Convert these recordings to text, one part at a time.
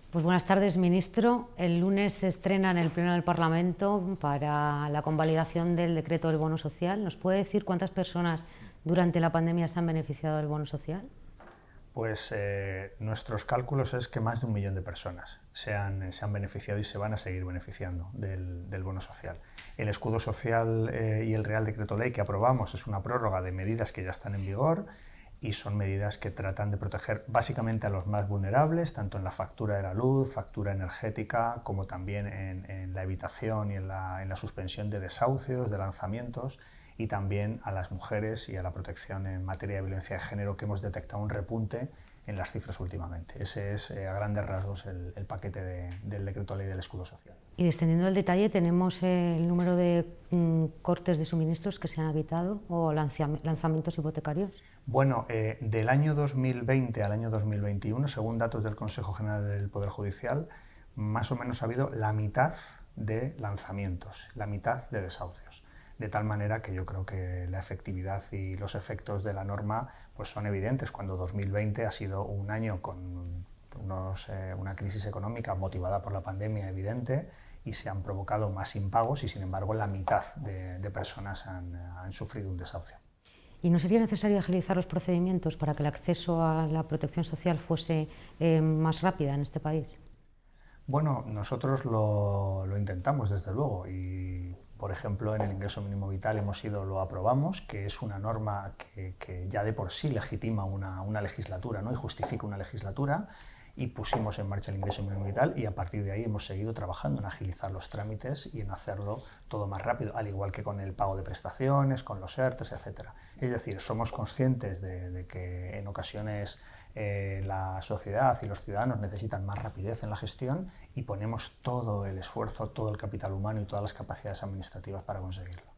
Pues buenas tardes, ministro. El lunes se estrena en el Pleno del Parlamento para la convalidación del decreto del bono social. ¿Nos puede decir cuántas personas durante la pandemia se han beneficiado del bono social? Pues nuestros cálculos es que más de 1 millón de personas se han beneficiado y se van a seguir beneficiando del bono social. El escudo social y el Real Decreto Ley que aprobamos es una prórroga de medidas que ya están en vigor y son medidas que tratan de proteger básicamente a los más vulnerables, tanto en la factura de la luz, factura energética, como también en la evitación y en la suspensión de desahucios, de lanzamientos, y también a las mujeres y a la protección en materia de violencia de género, que hemos detectado un repunte en las cifras últimamente. Ese es, a grandes rasgos, el paquete del Decreto Ley del Escudo Social. Y descendiendo al detalle, tenemos el número de cortes de suministros que se han evitado o lanzamientos hipotecarios. Bueno, del año 2020 al año 2021, según datos del Consejo General del Poder Judicial, más o menos ha habido la mitad de lanzamientos, la mitad de desahucios. De tal manera que yo creo que la efectividad y los efectos de la norma pues son evidentes, cuando 2020 ha sido un año con una crisis económica motivada por la pandemia evidente y se han provocado más impagos y, sin embargo, la mitad de personas han sufrido un desahucio. ¿Y no sería necesario agilizar los procedimientos para que el acceso a la protección social fuese más rápida en este país? Bueno, nosotros lo intentamos, desde luego, y por ejemplo en el ingreso mínimo vital lo aprobamos, que es una norma que ya de por sí legitima una legislatura, ¿no? Y justifica una legislatura, y pusimos en marcha el ingreso mínimo vital y a partir de ahí hemos seguido trabajando en agilizar los trámites y en hacerlo todo más rápido, al igual que con el pago de prestaciones, con los ERTES, etc. Es decir, somos conscientes de que en ocasiones la sociedad y los ciudadanos necesitan más rapidez en la gestión y ponemos todo el esfuerzo, todo el capital humano y todas las capacidades administrativas para conseguirlo.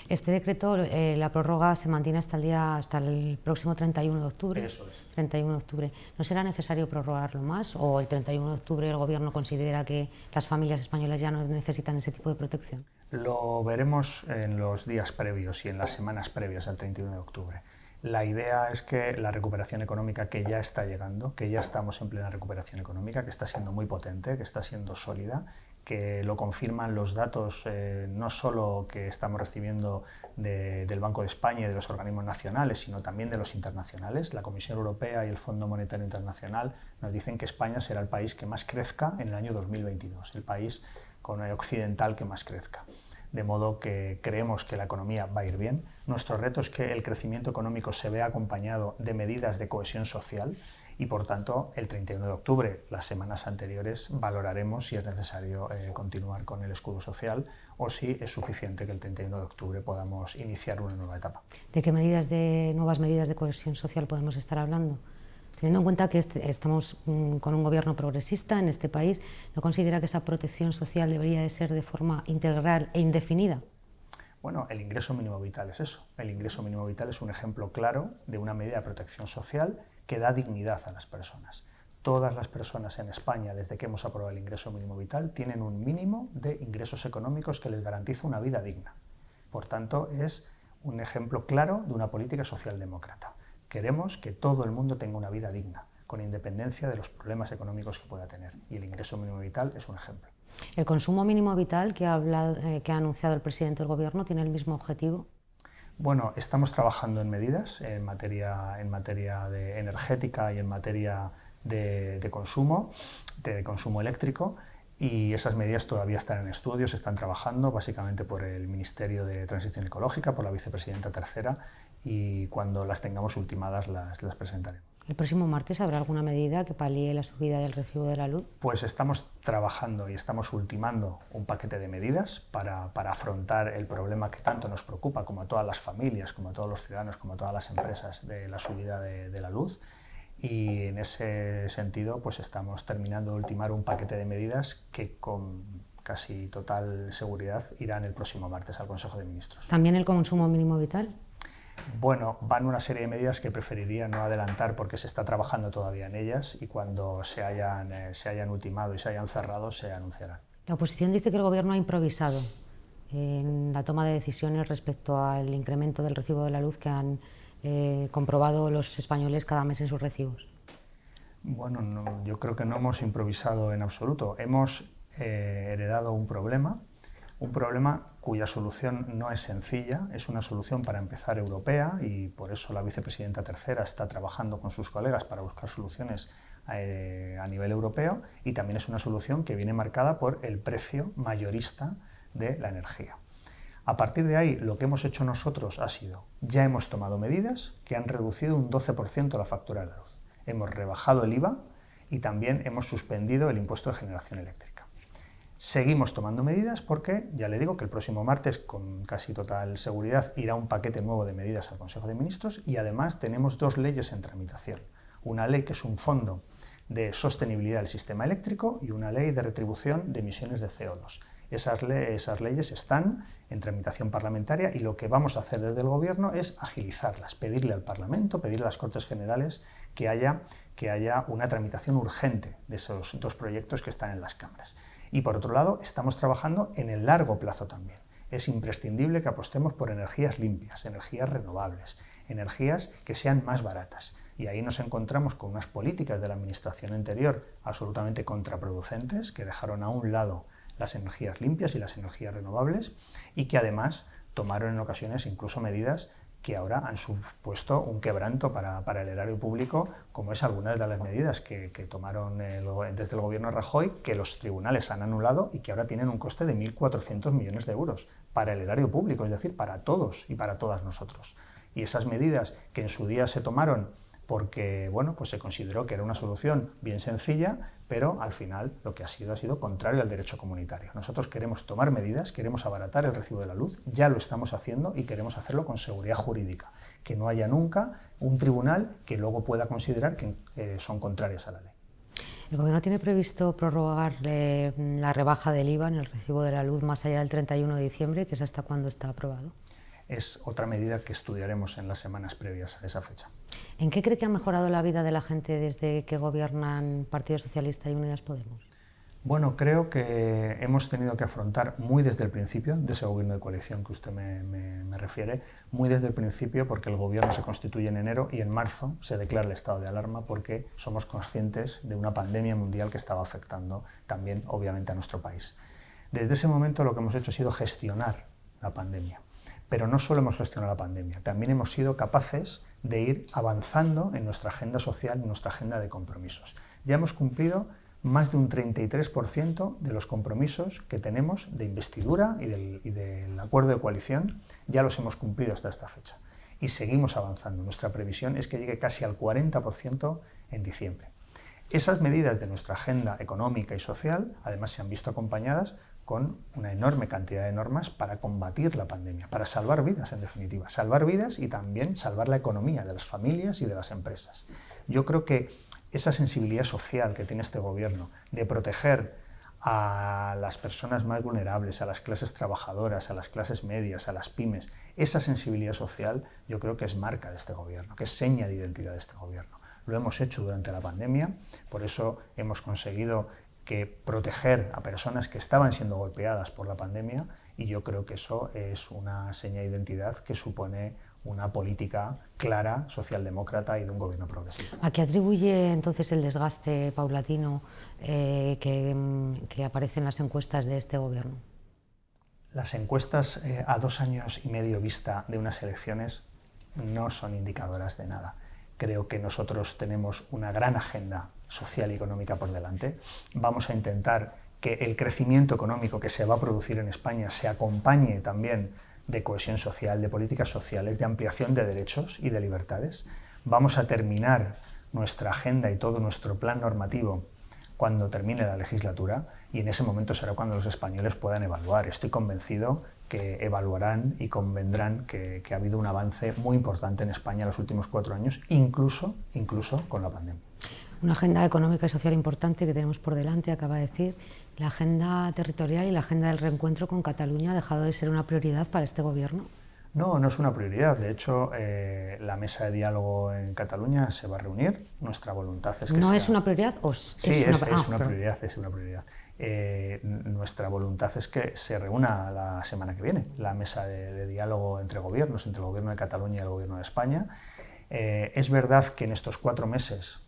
Este decreto, la prórroga se mantiene hasta el próximo 31 de octubre. Eso es. 31 de octubre. ¿No será necesario prorrogarlo más o el 31 de octubre el Gobierno considera que las familias españolas ya no necesitan ese tipo de protección? Lo veremos en los días previos y en las semanas previas al 31 de octubre. La idea es que la recuperación económica que ya está llegando, que ya estamos en plena recuperación económica, que está siendo muy potente, que está siendo sólida, que lo confirman los datos no solo que estamos recibiendo del Banco de España y de los organismos nacionales, sino también de los internacionales. La Comisión Europea y el Fondo Monetario Internacional nos dicen que España será el país que más crezca en el año 2022, el país occidental que más crezca. De modo que creemos que la economía va a ir bien. Nuestro reto es que el crecimiento económico se vea acompañado de medidas de cohesión social y, por tanto, el 31 de octubre, las semanas anteriores, valoraremos si es necesario continuar con el escudo social o si es suficiente que el 31 de octubre podamos iniciar una nueva etapa. ¿De qué nuevas medidas de cohesión social podemos estar hablando? Teniendo en cuenta que estamos con un gobierno progresista en este país, ¿no considera que esa protección social debería de ser de forma integral e indefinida? Bueno, el ingreso mínimo vital es eso. El ingreso mínimo vital es un ejemplo claro de una medida de protección social que da dignidad a las personas. Todas las personas en España, desde que hemos aprobado el ingreso mínimo vital, tienen un mínimo de ingresos económicos que les garantiza una vida digna. Por tanto, es un ejemplo claro de una política socialdemócrata. Queremos que todo el mundo tenga una vida digna, con independencia de los problemas económicos que pueda tener, y el ingreso mínimo vital es un ejemplo. ¿El consumo mínimo vital que ha anunciado el presidente del Gobierno tiene el mismo objetivo? Bueno, estamos trabajando en medidas en materia de energética y en materia de consumo eléctrico, y esas medidas todavía están en estudio, se están trabajando básicamente por el Ministerio de Transición Ecológica, por la vicepresidenta tercera, y cuando las tengamos ultimadas las presentaremos. ¿El próximo martes habrá alguna medida que palíe la subida del recibo de la luz? Pues estamos trabajando y estamos ultimando un paquete de medidas para afrontar el problema que tanto nos preocupa, como a todas las familias, como a todos los ciudadanos, como a todas las empresas, de la subida de la luz. Y en ese sentido pues estamos terminando de ultimar un paquete de medidas que con casi total seguridad irán el próximo martes al Consejo de Ministros. ¿También el consumo mínimo vital? Bueno, van una serie de medidas que preferiría no adelantar porque se está trabajando todavía en ellas y cuando se hayan ultimado y se hayan cerrado se anunciarán. La oposición dice que el Gobierno ha improvisado en la toma de decisiones respecto al incremento del recibo de la luz que han comprobado los españoles cada mes en sus recibos. Bueno, yo creo que no hemos improvisado en absoluto. Hemos heredado un problema cuya solución no es sencilla, es una solución para empezar europea y por eso la vicepresidenta tercera está trabajando con sus colegas para buscar soluciones a nivel europeo, y también es una solución que viene marcada por el precio mayorista de la energía. A partir de ahí, lo que hemos hecho nosotros ha sido, ya hemos tomado medidas que han reducido un 12% la factura de la luz. Hemos rebajado el IVA y también hemos suspendido el impuesto de generación eléctrica. Seguimos tomando medidas porque, ya le digo que el próximo martes, con casi total seguridad, irá un paquete nuevo de medidas al Consejo de Ministros, y además tenemos dos leyes en tramitación. Una ley que es un fondo de sostenibilidad del sistema eléctrico y una ley de retribución de emisiones de CO2. Esas leyes están en tramitación parlamentaria y lo que vamos a hacer desde el Gobierno es agilizarlas, pedirle al Parlamento, pedirle a las Cortes Generales que haya una tramitación urgente de esos dos proyectos que están en las cámaras. Y por otro lado, estamos trabajando en el largo plazo también. Es imprescindible que apostemos por energías limpias, energías renovables, energías que sean más baratas. Y ahí nos encontramos con unas políticas de la administración anterior absolutamente contraproducentes, que dejaron a un lado las energías limpias y las energías renovables, y que además tomaron en ocasiones incluso medidas que ahora han supuesto un quebranto para el erario público, como es algunas de las medidas que tomaron desde el gobierno de Rajoy, que los tribunales han anulado y que ahora tienen un coste de 1.400 millones de euros para el erario público, es decir, para todos y para todas nosotros. Y esas medidas que en su día se tomaron porque pues se consideró que era una solución bien sencilla, pero al final lo que ha sido contrario al derecho comunitario. Nosotros queremos tomar medidas, queremos abaratar el recibo de la luz, ya lo estamos haciendo y queremos hacerlo con seguridad jurídica, que no haya nunca un tribunal que luego pueda considerar que son contrarias a la ley. ¿El Gobierno tiene previsto prorrogar la rebaja del IVA en el recibo de la luz más allá del 31 de diciembre, que es hasta cuando está aprobado? Es otra medida que estudiaremos en las semanas previas a esa fecha. ¿En qué cree que ha mejorado la vida de la gente desde que gobiernan Partido Socialista y Unidas Podemos? Bueno, creo que hemos tenido que afrontar muy desde el principio de ese gobierno de coalición que usted me refiere, muy desde el principio, porque el gobierno se constituye en enero y en marzo se declara el estado de alarma porque somos conscientes de una pandemia mundial que estaba afectando también, obviamente, a nuestro país. Desde ese momento lo que hemos hecho ha sido gestionar la pandemia. Pero no solo hemos gestionado la pandemia, también hemos sido capaces de ir avanzando en nuestra agenda social, en nuestra agenda de compromisos. Ya hemos cumplido más de un 33% de los compromisos que tenemos de investidura y del acuerdo de coalición, ya los hemos cumplido hasta esta fecha. Y seguimos avanzando. Nuestra previsión es que llegue casi al 40% en diciembre. Esas medidas de nuestra agenda económica y social, además, se han visto acompañadas con una enorme cantidad de normas para combatir la pandemia, para salvar vidas, en definitiva. Salvar vidas y también salvar la economía de las familias y de las empresas. Yo creo que esa sensibilidad social que tiene este gobierno de proteger a las personas más vulnerables, a las clases trabajadoras, a las clases medias, a las pymes, esa sensibilidad social yo creo que es marca de este gobierno, que es seña de identidad de este gobierno. Lo hemos hecho durante la pandemia, por eso hemos conseguido proteger a personas que estaban siendo golpeadas por la pandemia, y yo creo que eso es una seña de identidad que supone una política clara, socialdemócrata y de un gobierno progresista. ¿A qué atribuye entonces el desgaste paulatino que aparece en las encuestas de este gobierno? Las encuestas a 2 años y medio vista de unas elecciones no son indicadoras de nada. Creo que nosotros tenemos una gran agenda social y económica por delante. Vamos a intentar que el crecimiento económico que se va a producir en España se acompañe también de cohesión social, de políticas sociales, de ampliación de derechos y de libertades. Vamos a terminar nuestra agenda y todo nuestro plan normativo cuando termine la legislatura, y en ese momento será cuando los españoles puedan evaluar. Estoy convencido que evaluarán y convendrán que ha habido un avance muy importante en España en los últimos 4 años, incluso con la pandemia. Una agenda económica y social importante que tenemos por delante, acaba de decir. ¿La agenda territorial y la agenda del reencuentro con Cataluña ha dejado de ser una prioridad para este gobierno? No, no es una prioridad. De hecho, la mesa de diálogo en Cataluña se va a reunir. Nuestra voluntad es que ¿No es una prioridad o sí, es una prioridad, es una prioridad. Nuestra voluntad es que se reúna la semana que viene la mesa de diálogo entre gobiernos, entre el gobierno de Cataluña y el gobierno de España. Es verdad que en estos 4 meses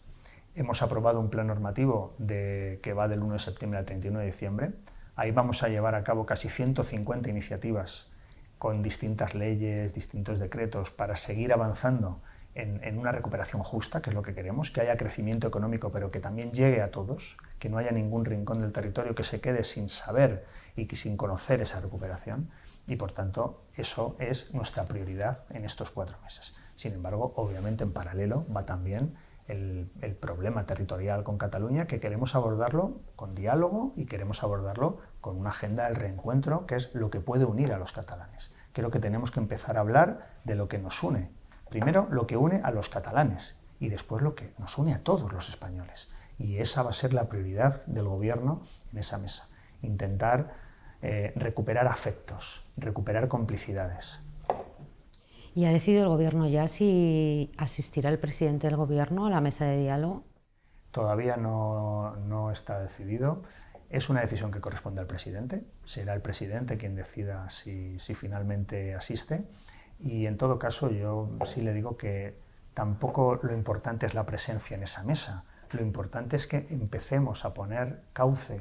Hemos aprobado un plan normativo que va del 1 de septiembre al 31 de diciembre. Ahí vamos a llevar a cabo casi 150 iniciativas con distintas leyes, distintos decretos, para seguir avanzando en una recuperación justa, que es lo que queremos, que haya crecimiento económico, pero que también llegue a todos, que no haya ningún rincón del territorio que se quede sin saber y sin conocer esa recuperación. Y por tanto, eso es nuestra prioridad en estos 4 meses. Sin embargo, obviamente en paralelo va también el problema territorial con Cataluña, que queremos abordarlo con diálogo y queremos abordarlo con una agenda del reencuentro, que es lo que puede unir a los catalanes. Creo que tenemos que empezar a hablar de lo que nos une. Primero, lo que une a los catalanes y después lo que nos une a todos los españoles. Y esa va a ser la prioridad del Gobierno en esa mesa. Intentar recuperar afectos, recuperar complicidades. ¿Y ha decidido el Gobierno ya si asistirá el presidente del Gobierno a la mesa de diálogo? Todavía no está decidido. Es una decisión que corresponde al presidente. Será el presidente quien decida si finalmente asiste. Y en todo caso, yo sí le digo que tampoco lo importante es la presencia en esa mesa. Lo importante es que empecemos a poner cauce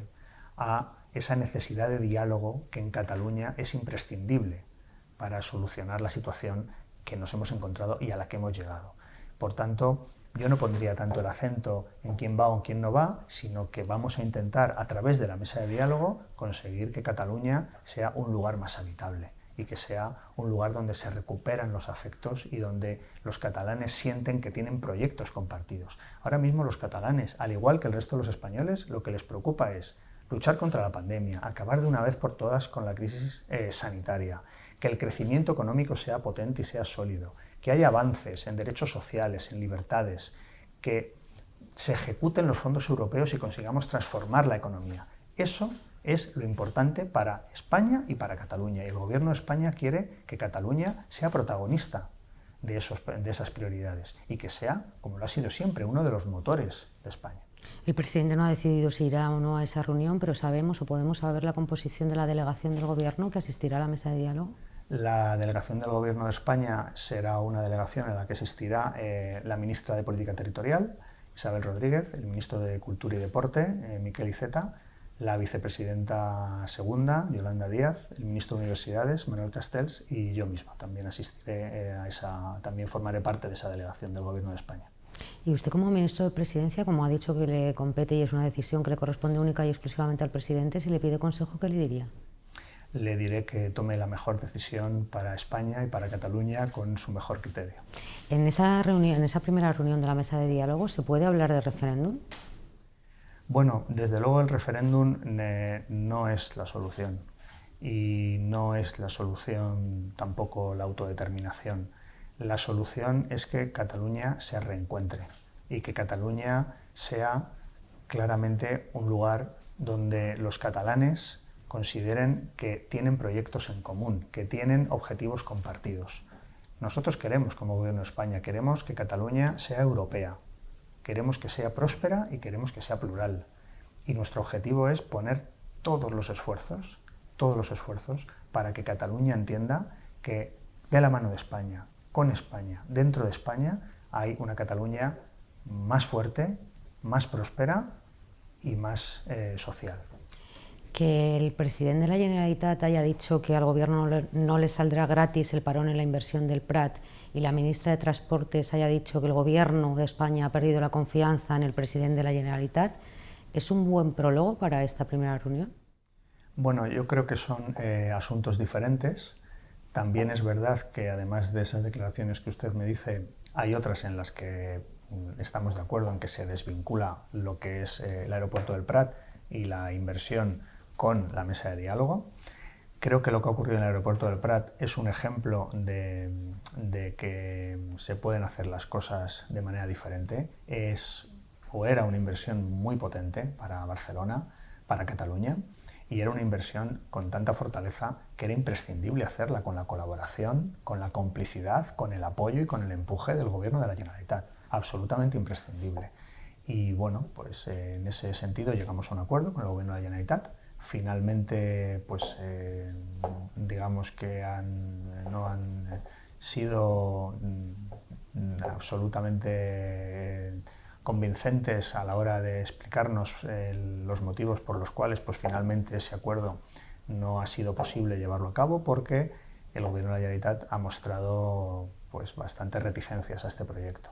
a esa necesidad de diálogo que en Cataluña es imprescindible para solucionar la situación que nos hemos encontrado y a la que hemos llegado. Por tanto, yo no pondría tanto el acento en quién va o en quién no va, sino que vamos a intentar, a través de la mesa de diálogo, conseguir que Cataluña sea un lugar más habitable y que sea un lugar donde se recuperan los afectos y donde los catalanes sienten que tienen proyectos compartidos. Ahora mismo los catalanes, al igual que el resto de los españoles, lo que les preocupa es luchar contra la pandemia, acabar de una vez por todas con la crisis sanitaria, que el crecimiento económico sea potente y sea sólido, que haya avances en derechos sociales, en libertades, que se ejecuten los fondos europeos y consigamos transformar la economía. Eso es lo importante para España y para Cataluña. Y el Gobierno de España quiere que Cataluña sea protagonista de esas prioridades y que sea, como lo ha sido siempre, uno de los motores de España. El presidente no ha decidido si irá o no a esa reunión, pero sabemos o podemos saber la composición de la delegación del Gobierno que asistirá a la mesa de diálogo. La delegación del Gobierno de España será una delegación en la que asistirá la ministra de Política Territorial, Isabel Rodríguez, el ministro de Cultura y Deporte, Miquel Iceta, la vicepresidenta segunda, Yolanda Díaz, el ministro de Universidades, Manuel Castells, y yo mismo. También asistiré también formaré parte de esa delegación del Gobierno de España. Y usted, como ministro de Presidencia, como ha dicho que le compete y es una decisión que le corresponde única y exclusivamente al presidente, si le pide consejo, ¿qué le diría? Le diré que tome la mejor decisión para España y para Cataluña con su mejor criterio. En esa primera reunión de la mesa de diálogo, ¿se puede hablar de referéndum? Bueno, desde luego el referéndum no es la solución y no es la solución tampoco la autodeterminación. La solución es que Cataluña se reencuentre y que Cataluña sea claramente un lugar donde los catalanes consideren que tienen proyectos en común, que tienen objetivos compartidos. Nosotros queremos, como Gobierno de España, queremos que Cataluña sea europea, queremos que sea próspera y queremos que sea plural. Y nuestro objetivo es poner todos los esfuerzos para que Cataluña entienda que de la mano de España, con España, dentro de España, hay una Cataluña más fuerte, más próspera y más social. Que el presidente de la Generalitat haya dicho que al Gobierno no le saldrá gratis el parón en la inversión del Prat y la ministra de Transportes haya dicho que el Gobierno de España ha perdido la confianza en el presidente de la Generalitat, ¿es un buen prólogo para esta primera reunión? Bueno, yo creo que son asuntos diferentes. También es verdad que además de esas declaraciones que usted me dice, hay otras en las que estamos de acuerdo en que se desvincula lo que es el aeropuerto del Prat y la inversión con la mesa de diálogo. Creo que lo que ha ocurrido en el aeropuerto del Prat es un ejemplo de que se pueden hacer las cosas de manera diferente. Era una inversión muy potente para Barcelona, para Cataluña, y era una inversión con tanta fortaleza que era imprescindible hacerla con la colaboración, con la complicidad, con el apoyo y con el empuje del Gobierno de la Generalitat. Absolutamente imprescindible. Y bueno, pues en ese sentido llegamos a un acuerdo con el Gobierno de la Generalitat. Finalmente, pues digamos que no han sido absolutamente convincentes a la hora de explicarnos los motivos por los cuales pues, finalmente ese acuerdo no ha sido posible llevarlo a cabo, porque el Gobierno de la Generalitat ha mostrado pues, bastantes reticencias a este proyecto.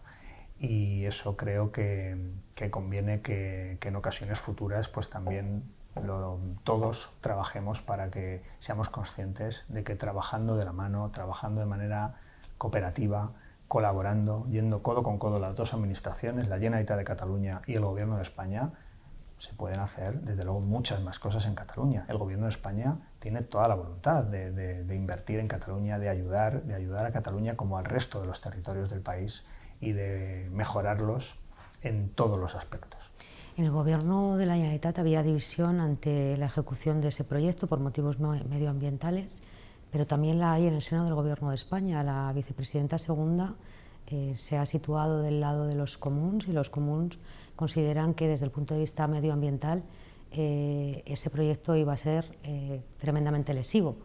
Y eso creo que conviene que en ocasiones futuras pues, también todos trabajemos para que seamos conscientes de que trabajando de la mano, trabajando de manera cooperativa, colaborando, yendo codo con codo las dos administraciones, la Generalitat de Cataluña y el Gobierno de España, se pueden hacer, desde luego, muchas más cosas en Cataluña. El Gobierno de España tiene toda la voluntad de invertir en Cataluña, de ayudar a Cataluña como al resto de los territorios del país y de mejorarlos en todos los aspectos. En el Gobierno de la Generalitat había división ante la ejecución de ese proyecto por motivos medioambientales, pero también la hay en el seno del Gobierno de España. La vicepresidenta segunda se ha situado del lado de los comuns, y los comuns consideran que desde el punto de vista medioambiental ese proyecto iba a ser tremendamente lesivo.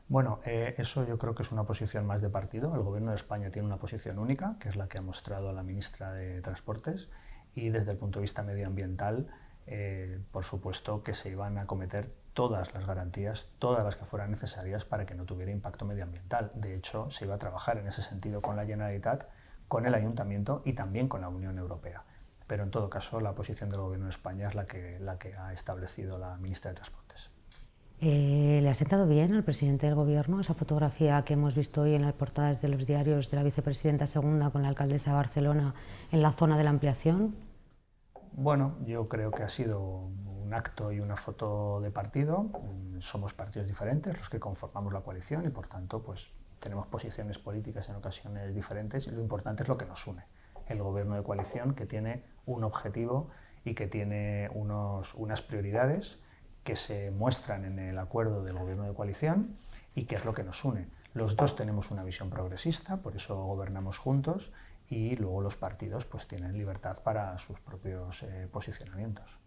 Bueno, eso yo creo que es una posición más de partido. El Gobierno de España tiene una posición única, que es la que ha mostrado la ministra de Transportes, y desde el punto de vista medioambiental, por supuesto que se iban a acometer todas las garantías, todas las que fueran necesarias para que no tuviera impacto medioambiental. De hecho, se iba a trabajar en ese sentido con la Generalitat, con el Ayuntamiento y también con la Unión Europea. Pero en todo caso, la posición del Gobierno de España es la que ha establecido la ministra de Transportes. ¿Le ha sentado bien al presidente del Gobierno esa fotografía que hemos visto hoy en las portadas de los diarios de la vicepresidenta segunda con la alcaldesa de Barcelona en la zona de la ampliación? Bueno, yo creo que ha sido un acto y una foto de partido. Somos partidos diferentes los que conformamos la coalición y por tanto pues, tenemos posiciones políticas en ocasiones diferentes y lo importante es lo que nos une. El gobierno de coalición que tiene un objetivo y que tiene unas prioridades que se muestran en el acuerdo del gobierno de coalición y que es lo que nos une. Los dos tenemos una visión progresista, por eso gobernamos juntos y luego los partidos pues, tienen libertad para sus propios posicionamientos.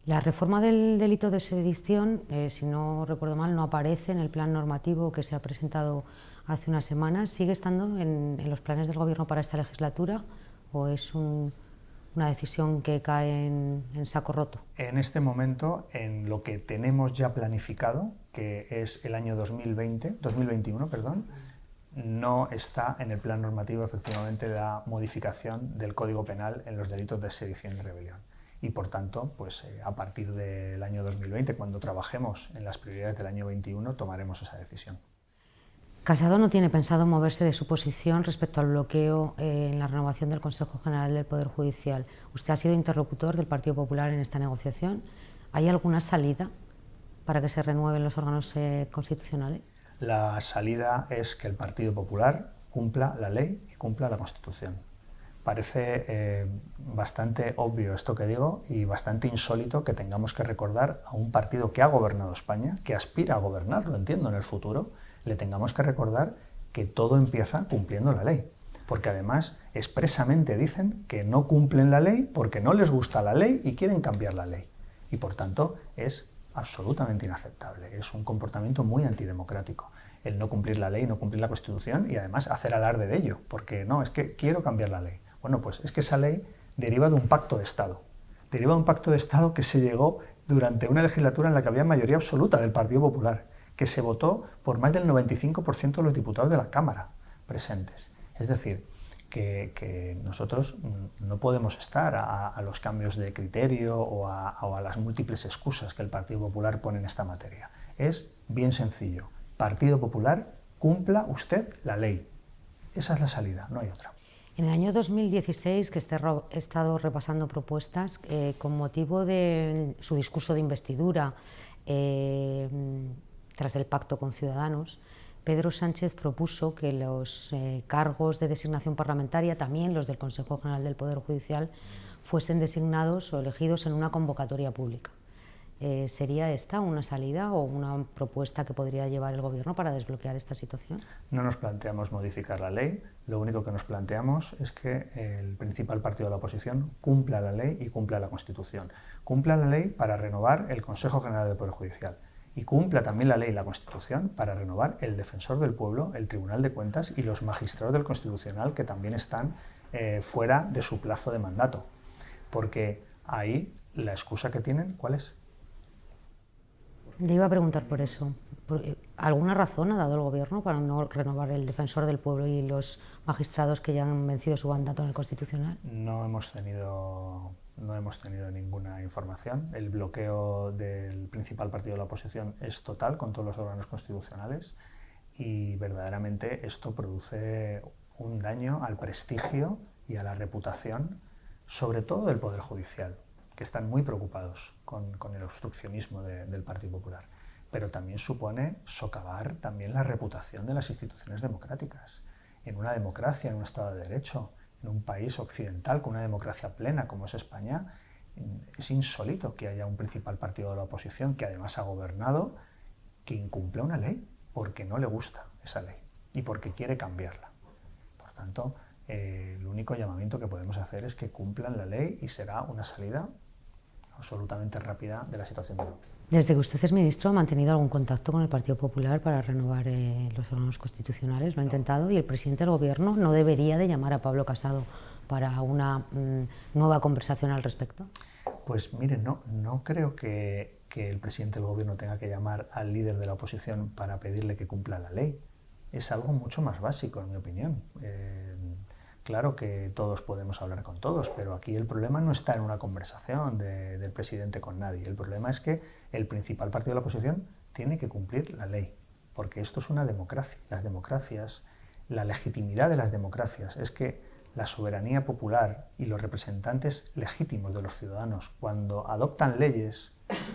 La reforma del delito de sedición, si no recuerdo mal, no aparece en el plan normativo que se ha presentado hace unas semanas. ¿Sigue estando en los planes del Gobierno para esta legislatura o es una decisión que cae en saco roto? En este momento, en lo que tenemos ya planificado, que es el año 2021, no está en el plan normativo efectivamente la modificación del Código Penal en los delitos de sedición y rebelión. Y por tanto, pues, a partir del año 2020, cuando trabajemos en las prioridades del año 21, tomaremos esa decisión. Casado no tiene pensado moverse de su posición respecto al bloqueo en la renovación del Consejo General del Poder Judicial. Usted ha sido interlocutor del Partido Popular en esta negociación. ¿Hay alguna salida para que se renueven los órganos constitucionales? La salida es que el Partido Popular cumpla la ley y cumpla la Constitución. Parece bastante obvio esto que digo y bastante insólito que tengamos que recordar a un partido que ha gobernado España, que aspira a gobernar, lo entiendo, en el futuro, le tengamos que recordar que todo empieza cumpliendo la ley. Porque además expresamente dicen que no cumplen la ley porque no les gusta la ley y quieren cambiar la ley. Y por tanto es absolutamente inaceptable, es un comportamiento muy antidemocrático. El no cumplir la ley, no cumplir la Constitución y además hacer alarde de ello, porque no, es que quiero cambiar la ley. Bueno, pues es que esa ley deriva de un pacto de Estado. Deriva de un pacto de Estado que se llegó durante una legislatura en la que había mayoría absoluta del Partido Popular, que se votó por más del 95% de los diputados de la Cámara presentes. Es decir, que nosotros no podemos estar a los cambios de criterio o a las múltiples excusas que el Partido Popular pone en esta materia. Es bien sencillo. Partido Popular, cumpla usted la ley. Esa es la salida, no hay otra. En el año 2016, que he estado repasando propuestas, con motivo de su discurso de investidura, tras el pacto con Ciudadanos, Pedro Sánchez propuso que los cargos de designación parlamentaria, también los del Consejo General del Poder Judicial, fuesen designados o elegidos en una convocatoria pública. ¿Sería esta una salida o una propuesta que podría llevar el Gobierno para desbloquear esta situación? No nos planteamos modificar la ley, lo único que nos planteamos es que el principal partido de la oposición cumpla la ley y cumpla la Constitución. Cumpla la ley para renovar el Consejo General del Poder Judicial y cumpla también la ley y la Constitución para renovar el Defensor del Pueblo, el Tribunal de Cuentas y los magistrados del Constitucional que también están fuera de su plazo de mandato. Porque ahí la excusa que tienen, ¿cuál es? Te iba a preguntar por eso. ¿Alguna razón ha dado el Gobierno para no renovar el defensor del pueblo y los magistrados que ya han vencido su mandato en el Constitucional? No hemos tenido ninguna información. El bloqueo del principal partido de la oposición es total con todos los órganos constitucionales y verdaderamente esto produce un daño al prestigio y a la reputación, sobre todo del Poder Judicial, que están muy preocupados con el obstruccionismo del Partido Popular. Pero también supone socavar también la reputación de las instituciones democráticas. En una democracia, en un Estado de Derecho, en un país occidental con una democracia plena como es España, es insólito que haya un principal partido de la oposición que además ha gobernado, que incumpla una ley porque no le gusta esa ley y porque quiere cambiarla. Por tanto, el único llamamiento que podemos hacer es que cumplan la ley y será una salida absolutamente rápida de la situación de Europa. Desde que usted es ministro, ¿ha mantenido algún contacto con el Partido Popular para renovar los órganos constitucionales? ¿Lo ha intentado? ¿Y el presidente del Gobierno no debería de llamar a Pablo Casado para una nueva conversación al respecto? Pues mire, no creo que el presidente del Gobierno tenga que llamar al líder de la oposición para pedirle que cumpla la ley. Es algo mucho más básico, en mi opinión. Claro que todos podemos hablar con todos, pero aquí el problema no está en una conversación del presidente con nadie. El problema es que el principal partido de la oposición tiene que cumplir la ley, porque esto es una democracia. Las democracias, la legitimidad de las democracias es que la soberanía popular y los representantes legítimos de los ciudadanos, cuando adoptan leyes,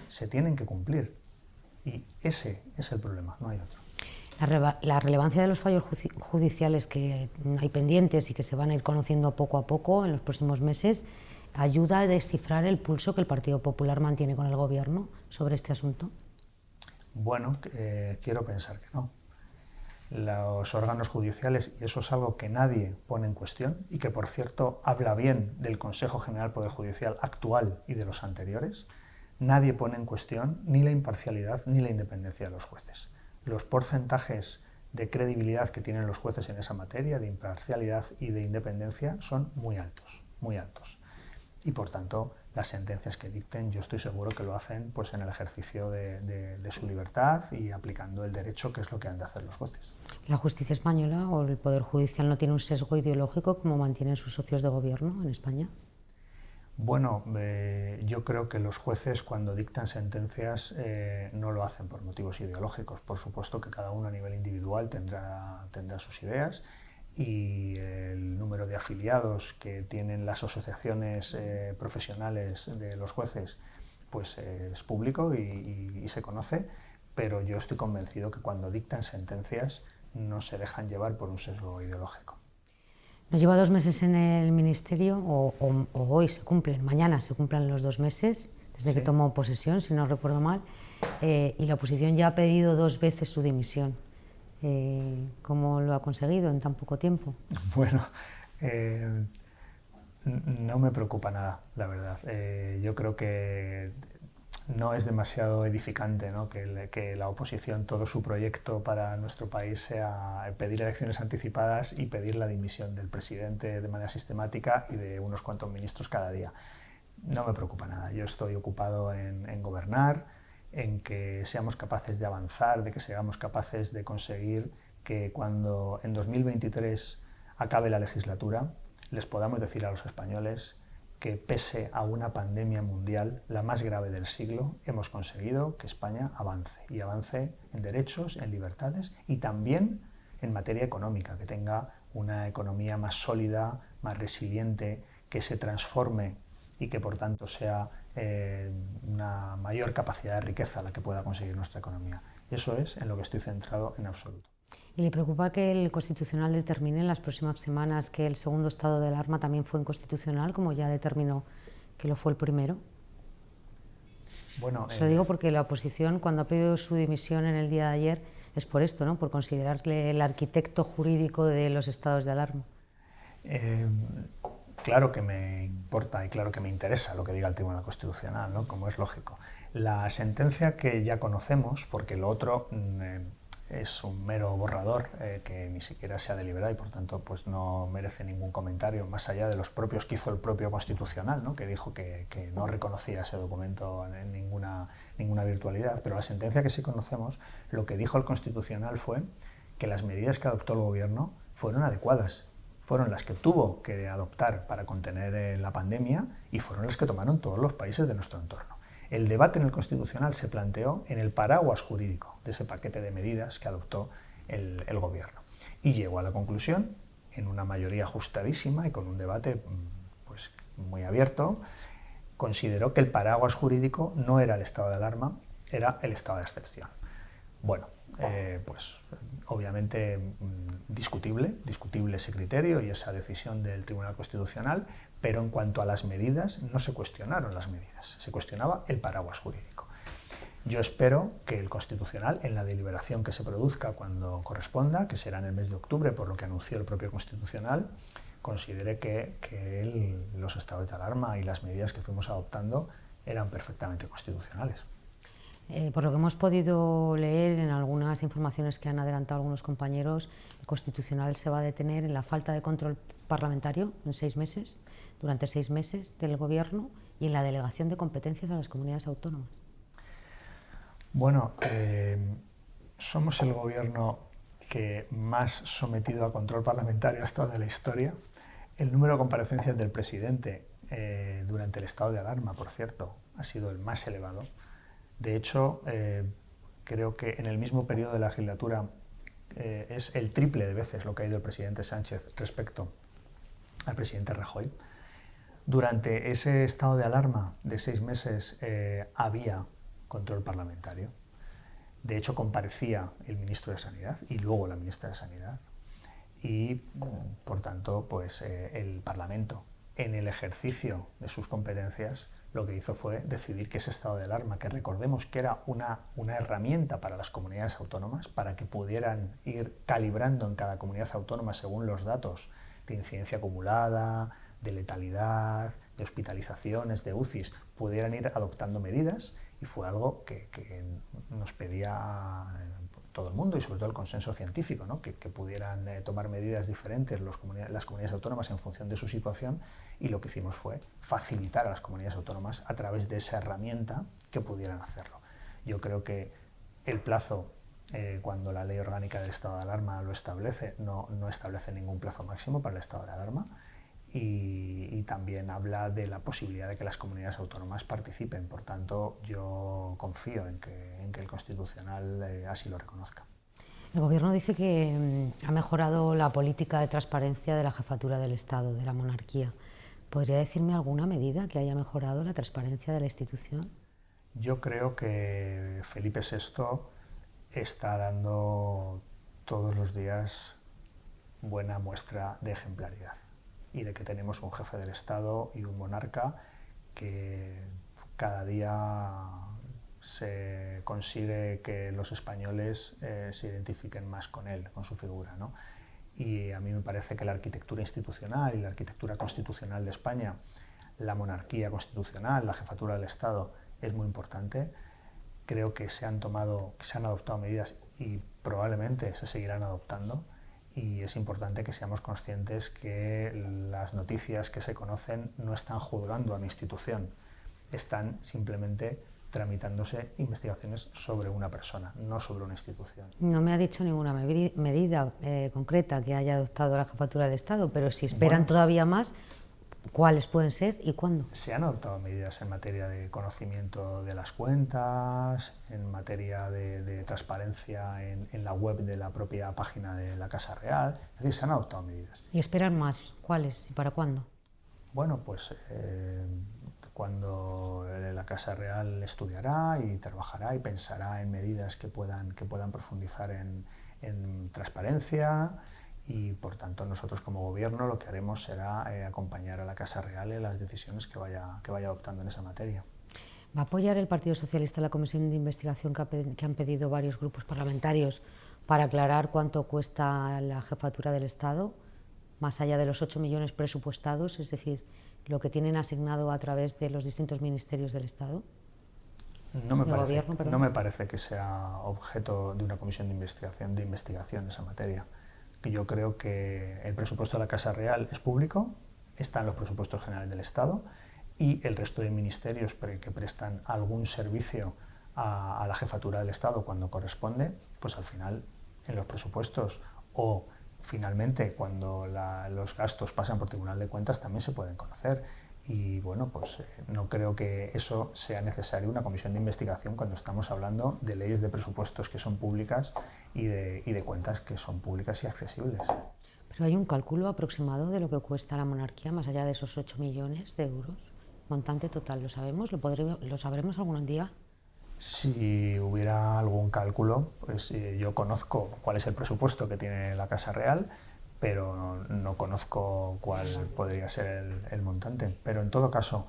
se tienen que cumplir. Y ese es el problema, no hay otro. La relevancia de los fallos judiciales que hay pendientes y que se van a ir conociendo poco a poco en los próximos meses ayuda a descifrar el pulso que el Partido Popular mantiene con el Gobierno sobre este asunto. Bueno, quiero pensar que no. Los órganos judiciales, y eso es algo que nadie pone en cuestión y que por cierto habla bien del Consejo General Poder Judicial actual y de los anteriores, nadie pone en cuestión ni la imparcialidad ni la independencia de los jueces. Los porcentajes de credibilidad que tienen los jueces en esa materia, de imparcialidad y de independencia, son muy altos, muy altos. Y por tanto, las sentencias que dicten, yo estoy seguro que lo hacen pues, en el ejercicio de su libertad y aplicando el derecho, que es lo que han de hacer los jueces. ¿La justicia española o el Poder Judicial no tiene un sesgo ideológico como mantienen sus socios de gobierno en España? Bueno, yo creo que los jueces cuando dictan sentencias no lo hacen por motivos ideológicos. Por supuesto que cada uno a nivel individual tendrá sus ideas y el número de afiliados que tienen las asociaciones profesionales de los jueces pues es público y se conoce, pero yo estoy convencido que cuando dictan sentencias no se dejan llevar por un sesgo ideológico. Nos lleva 2 meses en el Ministerio, o hoy se cumplen, mañana se cumplen los 2 meses, desde que tomó posesión, si no recuerdo mal, y la oposición ya ha pedido 2 veces su dimisión. ¿Cómo lo ha conseguido en tan poco tiempo? Bueno, no me preocupa nada, la verdad. Yo creo que no es demasiado edificante, ¿no? que la oposición, todo su proyecto para nuestro país sea pedir elecciones anticipadas y pedir la dimisión del presidente de manera sistemática y de unos cuantos ministros cada día. No me preocupa nada. Yo estoy ocupado en gobernar, en que seamos capaces de avanzar, de que seamos capaces de conseguir que cuando en 2023 acabe la legislatura les podamos decir a los españoles que pese a una pandemia mundial, la más grave del siglo, hemos conseguido que España avance, y avance en derechos, en libertades y también en materia económica, que tenga una economía más sólida, más resiliente, que se transforme y que por tanto sea una mayor capacidad de riqueza la que pueda conseguir nuestra economía. Eso es en lo que estoy centrado en absoluto. ¿Y le preocupa que el Constitucional determine en las próximas semanas que el segundo estado de alarma también fue inconstitucional, como ya determinó que lo fue el primero? Bueno, se lo digo porque la oposición, cuando ha pedido su dimisión en el día de ayer, es por esto, ¿no? Por considerarle el arquitecto jurídico de los estados de alarma. Claro que me importa y claro que me interesa lo que diga el Tribunal Constitucional, ¿no? Como es lógico. La sentencia que ya conocemos, porque lo otro es un mero borrador que ni siquiera se ha deliberado y por tanto pues no merece ningún comentario más allá de los propios que hizo el propio Constitucional, ¿no? Que dijo que no reconocía ese documento en ninguna virtualidad, pero la sentencia que sí conocemos, lo que dijo el Constitucional fue que las medidas que adoptó el Gobierno fueron adecuadas, fueron las que tuvo que adoptar para contener la pandemia y fueron las que tomaron todos los países de nuestro entorno. El debate en el Constitucional se planteó en el paraguas jurídico de ese paquete de medidas que adoptó el Gobierno y llegó a la conclusión, en una mayoría ajustadísima y con un debate pues, muy abierto, consideró que el paraguas jurídico no era el estado de alarma, era el estado de excepción. Bueno, pues obviamente discutible ese criterio y esa decisión del Tribunal Constitucional, pero en cuanto a las medidas, no se cuestionaron las medidas, se cuestionaba el paraguas jurídico. Yo espero que el Constitucional, en la deliberación que se produzca cuando corresponda, que será en el mes de octubre, por lo que anunció el propio Constitucional, considere que los estados de alarma y las medidas que fuimos adoptando eran perfectamente constitucionales. Por lo que hemos podido leer en algunas informaciones que han adelantado algunos compañeros, el Constitucional se va a detener en la falta de control parlamentario durante 6 meses del Gobierno y en la delegación de competencias a las comunidades autónomas. Bueno, somos el Gobierno que más sometido a control parlamentario ha estado de la historia. El número de comparecencias del presidente durante el estado de alarma, por cierto, ha sido el más elevado. De hecho, creo que en el mismo periodo de la legislatura es el triple de veces lo que ha ido el presidente Sánchez respecto al presidente Rajoy. Durante ese estado de alarma de 6 meses había control parlamentario. De hecho, comparecía el ministro de Sanidad y luego la ministra de Sanidad. Y, por tanto, pues, el Parlamento, en el ejercicio de sus competencias, lo que hizo fue decidir que ese estado de alarma, que recordemos que era una herramienta para las comunidades autónomas, para que pudieran ir calibrando en cada comunidad autónoma según los datos de incidencia acumulada, de letalidad, de hospitalizaciones, de UCIs, pudieran ir adoptando medidas, y fue algo que nos pedía todo el mundo y sobre todo el consenso científico, ¿no? que pudieran tomar medidas diferentes las comunidades autónomas en función de su situación, y lo que hicimos fue facilitar a las comunidades autónomas a través de esa herramienta que pudieran hacerlo. Yo creo que el plazo, cuando la Ley Orgánica del Estado de Alarma lo establece, no establece ningún plazo máximo para el estado de alarma, y también habla de la posibilidad de que las comunidades autónomas participen. Por tanto, yo confío en que el Constitucional así lo reconozca. El Gobierno dice que ha mejorado la política de transparencia de la jefatura del Estado, de la monarquía. ¿Podría decirme alguna medida que haya mejorado la transparencia de la institución? Yo creo que Felipe VI está dando todos los días buena muestra de ejemplaridad y de que tenemos un jefe del Estado y un monarca que cada día se consigue que los españoles se identifiquen más con él, con su figura, ¿no? Y a mí me parece que la arquitectura institucional y la arquitectura constitucional de España, la monarquía constitucional, la jefatura del Estado, es muy importante. Creo que se han adoptado medidas y probablemente se seguirán adoptando, y es importante que seamos conscientes que las noticias que se conocen no están juzgando a mi institución, están simplemente tramitándose investigaciones sobre una persona, no sobre una institución. No me ha dicho ninguna medida concreta que haya adoptado la jefatura del Estado, pero si esperan todavía más, ¿cuáles pueden ser y cuándo? Se han adoptado medidas en materia de conocimiento de las cuentas, en materia de transparencia en la web de la propia página de la Casa Real, es decir, se han adoptado medidas. ¿Y esperan más? ¿Cuáles y para cuándo? Bueno, pues cuando la Casa Real estudiará y trabajará y pensará en medidas que puedan profundizar en transparencia, y por tanto nosotros como Gobierno lo que haremos será acompañar a la Casa Real en las decisiones que vaya adoptando en esa materia. ¿Va a apoyar el Partido Socialista la comisión de investigación que han pedido varios grupos parlamentarios para aclarar cuánto cuesta la jefatura del Estado, más allá de los 8 millones presupuestados, es decir, lo que tienen asignado a través de los distintos ministerios del Estado? No me del parece, gobierno, perdón. no me parece que sea objeto de una comisión de investigación esa materia. Yo creo que el presupuesto de la Casa Real es público, está en los presupuestos generales del Estado, y el resto de ministerios que prestan algún servicio a la jefatura del Estado cuando corresponde, pues al final en los presupuestos o finalmente cuando los gastos pasan por Tribunal de Cuentas también se pueden conocer. Y bueno, pues no creo que eso sea necesario una comisión de investigación cuando estamos hablando de leyes de presupuestos que son públicas y de cuentas que son públicas y accesibles. Pero hay un cálculo aproximado de lo que cuesta la monarquía, más allá de esos 8 millones de euros. Montante total, ¿lo sabemos? ¿Lo sabremos algún día? Si hubiera algún cálculo, pues yo conozco cuál es el presupuesto que tiene la Casa Real, pero no conozco cuál podría ser el montante. Pero en todo caso,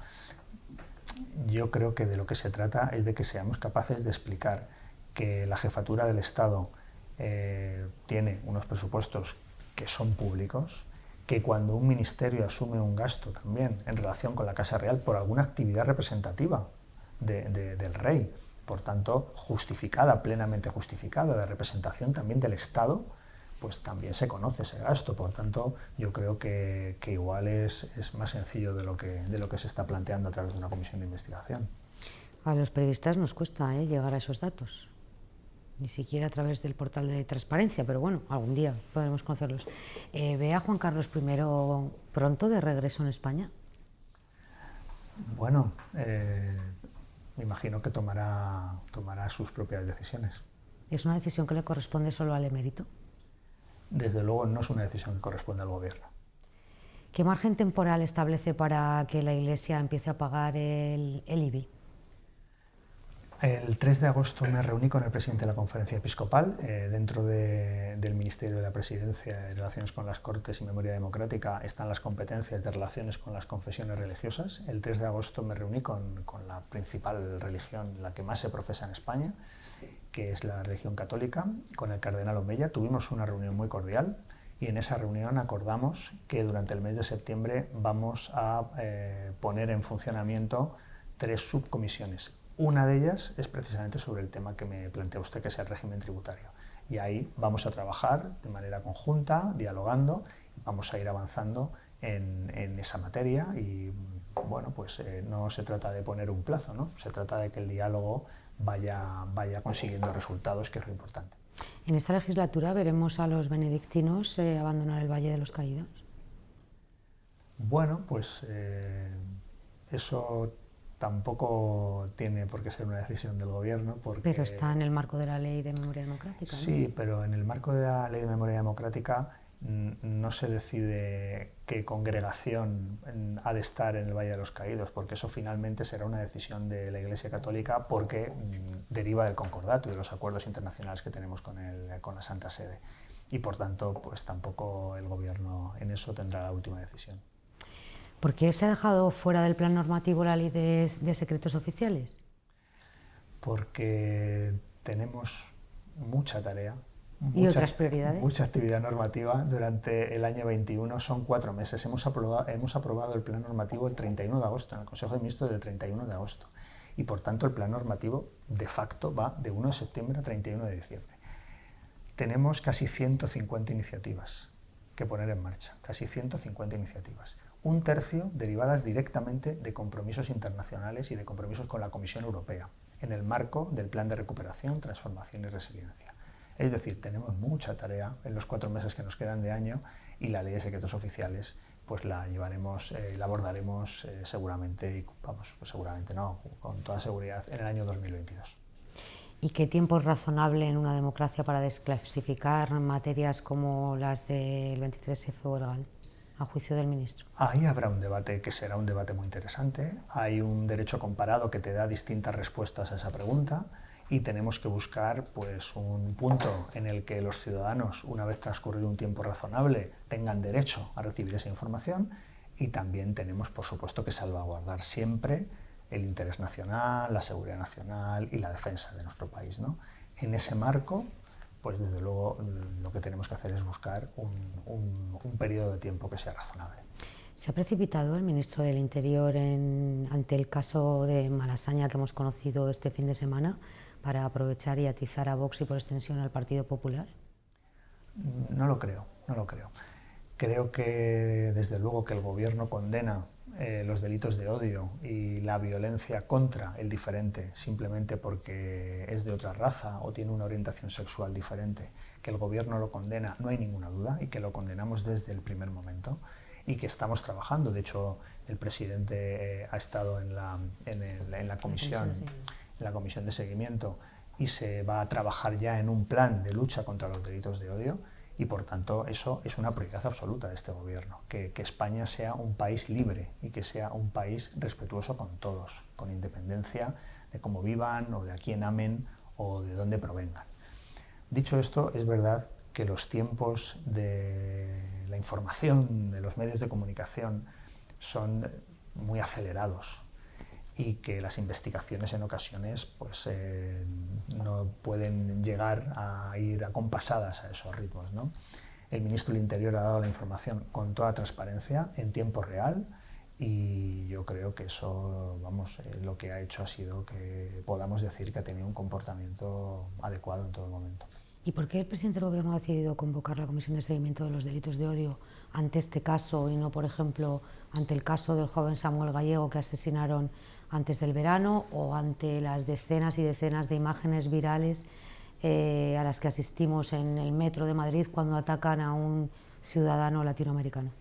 yo creo que de lo que se trata es de que seamos capaces de explicar que la jefatura del Estado tiene unos presupuestos que son públicos, que cuando un ministerio asume un gasto también en relación con la Casa Real por alguna actividad representativa del rey, por tanto justificada, plenamente justificada, de representación también del Estado, pues también se conoce ese gasto. Por tanto, yo creo que igual es más sencillo de lo que se está planteando a través de una comisión de investigación. A los periodistas nos cuesta llegar a esos datos, ni siquiera a través del portal de transparencia, pero bueno, algún día podremos conocerlos. ¿Ve a Juan Carlos I pronto de regreso en España? Bueno, me imagino que tomará sus propias decisiones. ¿Es una decisión que le corresponde solo al emérito? Desde luego no es una decisión que corresponde al gobierno. ¿Qué margen temporal establece para que la Iglesia empiece a pagar el IBI? El 3 de agosto me reuní con el presidente de la Conferencia Episcopal. Dentro del Ministerio de la Presidencia de Relaciones con las Cortes y Memoria Democrática están las competencias de relaciones con las confesiones religiosas. El 3 de agosto me reuní con la principal religión, la que más se profesa en España, que es la religión católica, con el cardenal Omeya. Tuvimos una reunión muy cordial y en esa reunión acordamos que durante el mes de septiembre vamos a poner en funcionamiento 3 subcomisiones. Una de ellas es precisamente sobre el tema que me plantea usted, que es el régimen tributario. Y ahí vamos a trabajar de manera conjunta, dialogando, vamos a ir avanzando en esa materia y bueno, pues no se trata de poner un plazo, ¿no? Se trata de que el diálogo vaya consiguiendo resultados, que es lo importante. ¿En esta legislatura veremos a los benedictinos abandonar el Valle de los Caídos? Bueno, pues eso tampoco tiene por qué ser una decisión del gobierno. Pero está en el marco de la Ley de Memoria Democrática, ¿no? Sí, pero en el marco de la Ley de Memoria Democrática no se decide qué congregación ha de estar en el Valle de los Caídos, porque eso finalmente será una decisión de la Iglesia Católica, porque deriva del concordato y de los acuerdos internacionales que tenemos con la Santa Sede. Y por tanto, pues tampoco el gobierno en eso tendrá la última decisión. ¿Por qué se ha dejado fuera del plan normativo la ley de secretos oficiales? Porque tenemos mucha tarea. ¿Y otras prioridades? Mucha actividad normativa durante el año 21, son 4 meses. Hemos aprobado el plan normativo el 31 de agosto, en el Consejo de Ministros del 31 de agosto. Y por tanto el plan normativo de facto va de 1 de septiembre a 31 de diciembre. Tenemos casi 150 iniciativas que poner en marcha, casi 150 iniciativas. Un tercio derivadas directamente de compromisos internacionales y de compromisos con la Comisión Europea, en el marco del Plan de Recuperación, Transformación y Resiliencia. Es decir, tenemos mucha tarea en los 4 meses que nos quedan de año y la Ley de Secretos Oficiales pues la abordaremos seguramente, y vamos, pues seguramente no, con toda seguridad, en el año 2022. ¿Y qué tiempo es razonable en una democracia para desclasificar materias como las del 23F o el GAL, a juicio del ministro? Ahí habrá un debate que será un debate muy interesante. Hay un derecho comparado que te da distintas respuestas a esa pregunta y tenemos que buscar pues, un punto en el que los ciudadanos, una vez transcurrido un tiempo razonable, tengan derecho a recibir esa información, y también tenemos, por supuesto, que salvaguardar siempre el interés nacional, la seguridad nacional y la defensa de nuestro país, ¿no? En ese marco, pues desde luego lo que tenemos que hacer es buscar un periodo de tiempo que sea razonable. ¿Se ha precipitado el ministro del Interior ante el caso de Malasaña que hemos conocido este fin de semana para aprovechar y atizar a Vox y por extensión al Partido Popular? No lo creo, no lo creo. Creo que desde luego que el gobierno condena los delitos de odio y la violencia contra el diferente simplemente porque es de otra raza o tiene una orientación sexual diferente. Que el gobierno lo condena, no hay ninguna duda, y que lo condenamos desde el primer momento y que estamos trabajando. De hecho, el presidente ha estado en la comisión de seguimiento y se va a trabajar ya en un plan de lucha contra los delitos de odio. Y por tanto eso es una prioridad absoluta de este gobierno, que España sea un país libre y que sea un país respetuoso con todos, con independencia de cómo vivan o de a quién amen o de dónde provengan. Dicho esto, es verdad que los tiempos de la información, de los medios de comunicación, son muy acelerados y que las investigaciones en ocasiones pues, no pueden llegar a ir acompasadas a esos ritmos, ¿no? El ministro del Interior ha dado la información con toda transparencia, en tiempo real, y yo creo que eso, vamos, lo que ha hecho ha sido que podamos decir que ha tenido un comportamiento adecuado en todo momento. ¿Y por qué el presidente del Gobierno ha decidido convocar la Comisión de Seguimiento de los Delitos de Odio ante este caso y no, por ejemplo, ante el caso del joven Samuel Gallego que asesinaron antes del verano o ante las decenas y decenas de imágenes virales a las que asistimos en el metro de Madrid cuando atacan a un ciudadano latinoamericano?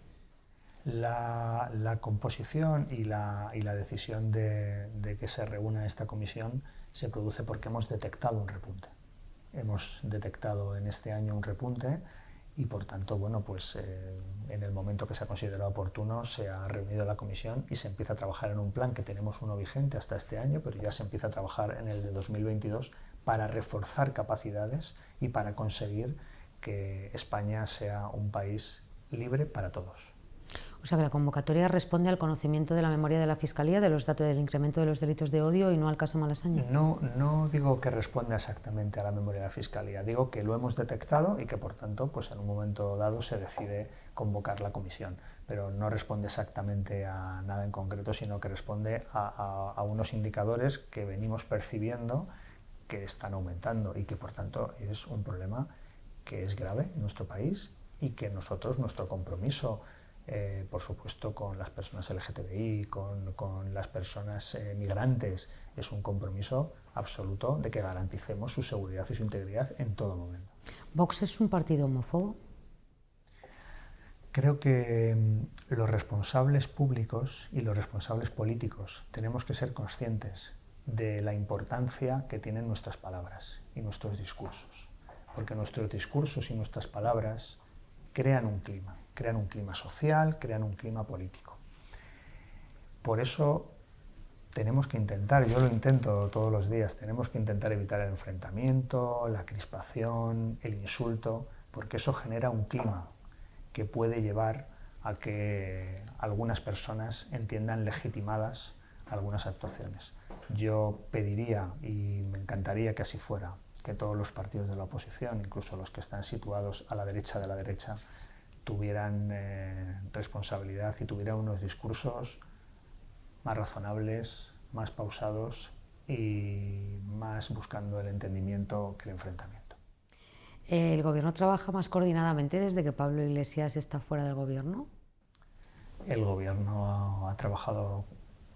La composición y la decisión de que se reúna esta comisión se produce porque hemos detectado un repunte. Hemos detectado en este año un repunte y por tanto, bueno, pues en el momento que se ha considerado oportuno se ha reunido la comisión y se empieza a trabajar en un plan que tenemos uno vigente hasta este año, pero ya se empieza a trabajar en el de 2022 para reforzar capacidades y para conseguir que España sea un país libre para todos. O sea que la convocatoria responde al conocimiento de la memoria de la Fiscalía de los datos del incremento de los delitos de odio y no al caso Malasaña. No digo que responda exactamente a la memoria de la Fiscalía, digo que lo hemos detectado y que por tanto pues en un momento dado se decide convocar la comisión, pero no responde exactamente a nada en concreto, sino que responde a unos indicadores que venimos percibiendo que están aumentando y que por tanto es un problema que es grave en nuestro país y que nosotros, nuestro compromiso por supuesto con las personas LGTBI, con las personas migrantes, es un compromiso absoluto de que garanticemos su seguridad y su integridad en todo momento. ¿Vox es un partido homófobo? Creo que los responsables públicos y los responsables políticos tenemos que ser conscientes de la importancia que tienen nuestras palabras y nuestros discursos, porque nuestros discursos y nuestras palabras crean un clima social, crean un clima político. Por eso tenemos que intentar, yo lo intento todos los días, tenemos que intentar evitar el enfrentamiento, la crispación, el insulto, porque eso genera un clima que puede llevar a que algunas personas entiendan legitimadas algunas actuaciones. Yo pediría, y me encantaría que así fuera, que todos los partidos de la oposición, incluso los que están situados a la derecha de la derecha, tuvieran responsabilidad y tuvieran unos discursos más razonables, más pausados y más buscando el entendimiento que el enfrentamiento. ¿El Gobierno trabaja más coordinadamente desde que Pablo Iglesias está fuera del Gobierno? El Gobierno ha trabajado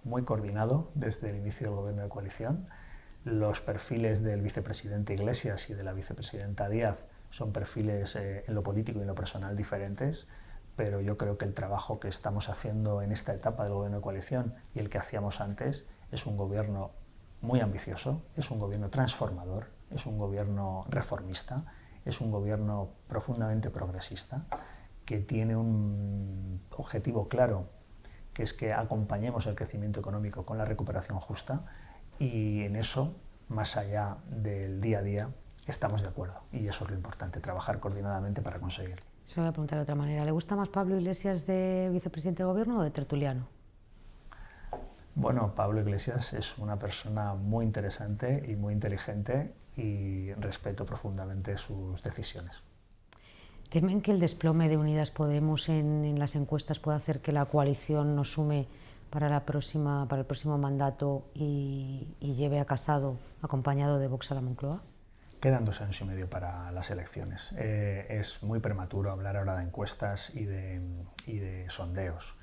muy coordinado desde el inicio del Gobierno de coalición. Los perfiles del vicepresidente Iglesias y de la vicepresidenta Díaz son perfiles en lo político y en lo personal diferentes, pero yo creo que el trabajo que estamos haciendo en esta etapa del Gobierno de coalición y el que hacíamos antes es un gobierno muy ambicioso, es un gobierno transformador, es un gobierno reformista, es un gobierno profundamente progresista, que tiene un objetivo claro, que es que acompañemos el crecimiento económico con la recuperación justa, y en eso, más allá del día a día, estamos de acuerdo, y eso es lo importante, trabajar coordinadamente para conseguirlo. Se lo voy a preguntar de otra manera. ¿Le gusta más Pablo Iglesias de vicepresidente de Gobierno o de tertuliano? Bueno, Pablo Iglesias es una persona muy interesante y muy inteligente y respeto profundamente sus decisiones. ¿Temen que el desplome de Unidas Podemos en las encuestas pueda hacer que la coalición no sume para el próximo mandato y lleve a Casado acompañado de Vox a la Moncloa? Quedan 2 años y medio para las elecciones. Es muy prematuro hablar ahora de encuestas y de sondeos.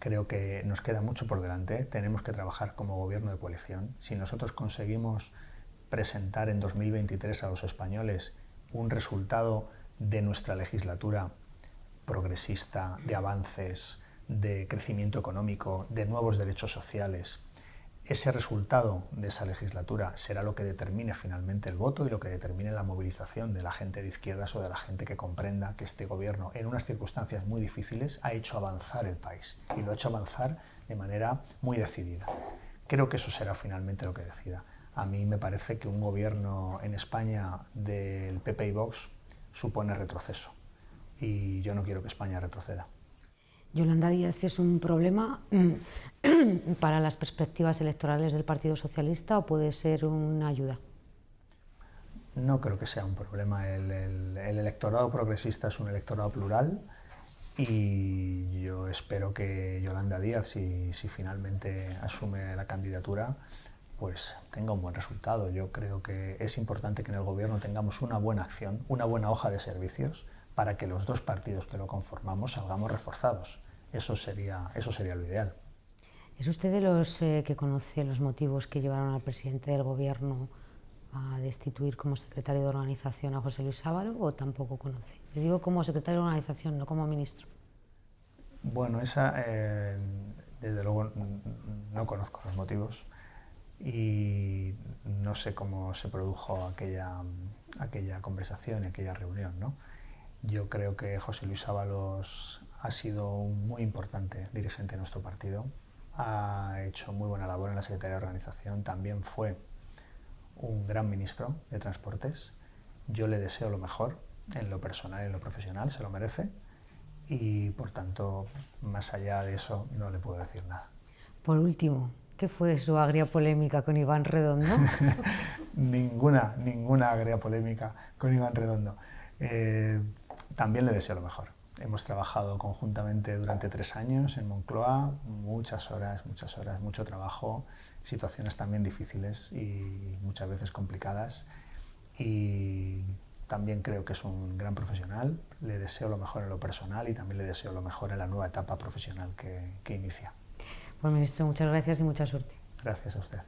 Creo que nos queda mucho por delante. Tenemos que trabajar como gobierno de coalición. Si nosotros conseguimos presentar en 2023 a los españoles un resultado de nuestra legislatura progresista, de avances, de crecimiento económico, de nuevos derechos sociales, ese resultado de esa legislatura será lo que determine finalmente el voto y lo que determine la movilización de la gente de izquierdas o de la gente que comprenda que este gobierno, en unas circunstancias muy difíciles, ha hecho avanzar el país y lo ha hecho avanzar de manera muy decidida. Creo que eso será finalmente lo que decida. A mí me parece que un gobierno en España del PP y Vox supone retroceso y yo no quiero que España retroceda. Yolanda Díaz, ¿es un problema para las perspectivas electorales del Partido Socialista o puede ser una ayuda? No creo que sea un problema. El electorado progresista es un electorado plural y yo espero que Yolanda Díaz, si finalmente asume la candidatura, pues tenga un buen resultado. Yo creo que es importante que en el gobierno tengamos una buena acción, una buena hoja de servicios, para que los 2 partidos que lo conformamos salgamos reforzados. Eso sería lo ideal. ¿Es usted de los que conoce los motivos que llevaron al presidente del gobierno a destituir como secretario de organización a José Luis Ábalos o tampoco conoce? Le digo como secretario de organización, no como ministro. Bueno, desde luego no conozco los motivos y no sé cómo se produjo aquella conversación y aquella reunión, ¿no? Yo creo que José Luis Ábalos ha sido un muy importante dirigente de nuestro partido, ha hecho muy buena labor en la Secretaría de Organización, también fue un gran ministro de Transportes. Yo le deseo lo mejor en lo personal y en lo profesional, se lo merece y por tanto, más allá de eso, no le puedo decir nada. Por último, ¿qué fue su agria polémica con Iván Redondo? Ninguna agria polémica con Iván Redondo. También le deseo lo mejor. Hemos trabajado conjuntamente durante 3 años en Moncloa, muchas horas, mucho trabajo, situaciones también difíciles y muchas veces complicadas. Y también creo que es un gran profesional, le deseo lo mejor en lo personal y también le deseo lo mejor en la nueva etapa profesional que inicia. Pues ministro, muchas gracias y mucha suerte. Gracias a usted.